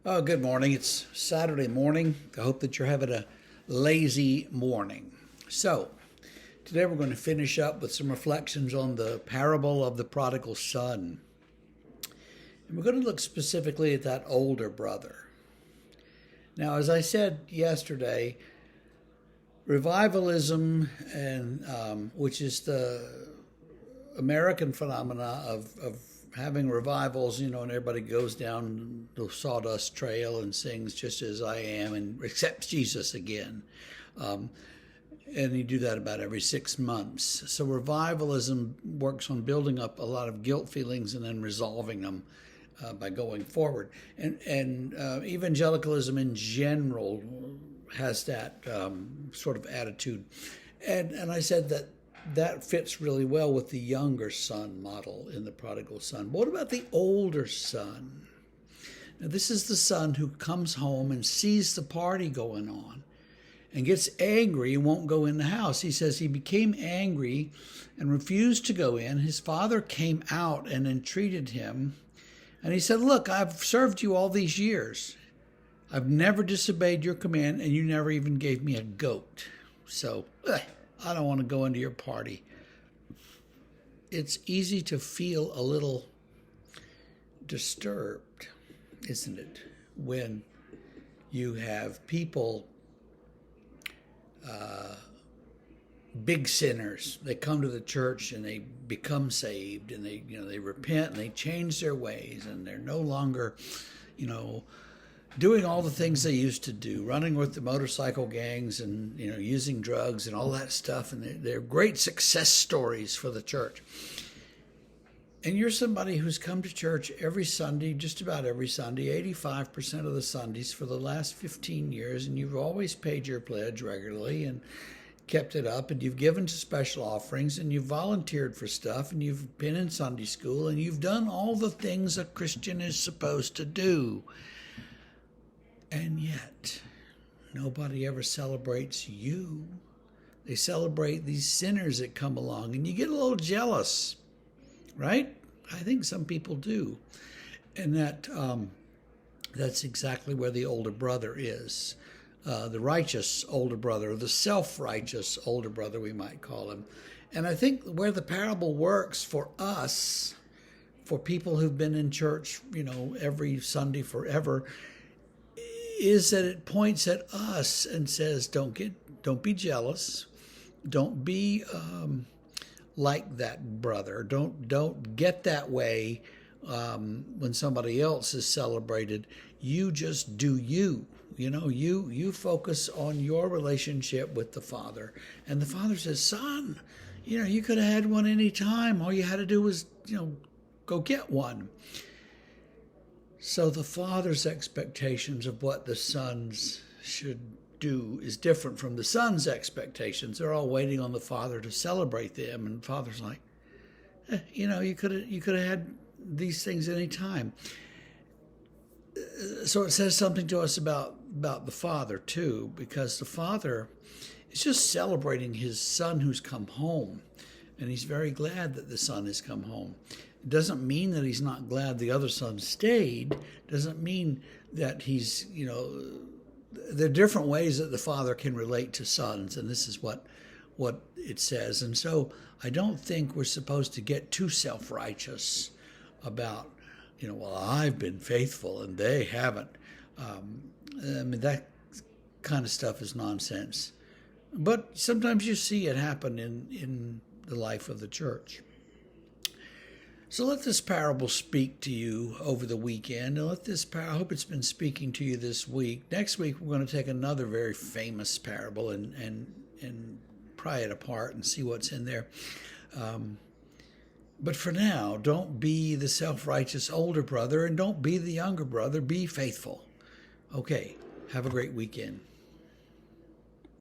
Oh, good morning. It's Saturday morning. I hope that you're having a lazy morning. So, today we're going to finish up with some reflections on the parable of the prodigal son. And we're going to look specifically at that older brother. Now, as I said yesterday, revivalism, and which is the American phenomena of having revivals, and everybody goes down the sawdust trail and sings "Just as I Am" and accepts Jesus again. And you do that about every 6 months. So revivalism works on building up a lot of guilt feelings and then resolving them by going forward. And evangelicalism in general has that sort of attitude. And I said that fits really well with the younger son model in the prodigal son. But what about the older son? Now, this is the son who comes home and sees the party going on and gets angry and won't go in the house. He says he became angry and refused to go in. His father came out and entreated him. And he said, "Look, I've served you all these years. I've never disobeyed your command, and you never even gave me a goat. So, I don't want to go into your party." It's easy to feel a little disturbed, isn't it, when you have people, big sinners. They come to the church and they become saved, and they repent and they change their ways, and they're no longer, doing all the things they used to do, running with the motorcycle gangs and using drugs and all that stuff, and they're great success stories for the church. And you're somebody who's come to church every Sunday, just about every Sunday, 85% of the Sundays for the last 15 years, and you've always paid your pledge regularly and kept it up, and you've given to special offerings, and you've volunteered for stuff, and you've been in Sunday school, and you've done all the things a Christian is supposed to do. And yet, nobody ever celebrates you. They celebrate these sinners that come along, and you get a little jealous, right? I think some people do. And that's exactly where the older brother is. The righteous older brother, or the self-righteous older brother, we might call him. And I think where the parable works for us, for people who've been in church, every Sunday forever, is that it points at us and says, don't be jealous. Don't be like that brother. Don't get that way when somebody else is celebrated. You just do you. You focus on your relationship with the Father. And the Father says, "Son, you could have had one any time. All you had to do was, go get one." So the Father's expectations of what the sons should do is different from the sons' expectations. They're all waiting on the Father to celebrate them, and the Father's like, you could have had these things any time. So it says something to us about the Father too, because the Father is just celebrating his son who's come home, and he's very glad that the son has come home. It doesn't mean that he's not glad the other son stayed. It doesn't mean that he's, there are different ways that the Father can relate to sons, and this is what it says. And so I don't think we're supposed to get too self-righteous about, well, I've been faithful and they haven't. That kind of stuff is nonsense. But sometimes you see it happen in the life of the church. So let this parable speak to you over the weekend, and I hope it's been speaking to you this week. Next week, we're going to take another very famous parable and pry it apart and see what's in there. But for now, don't be the self-righteous older brother, and don't be the younger brother. Be faithful. Okay, have a great weekend.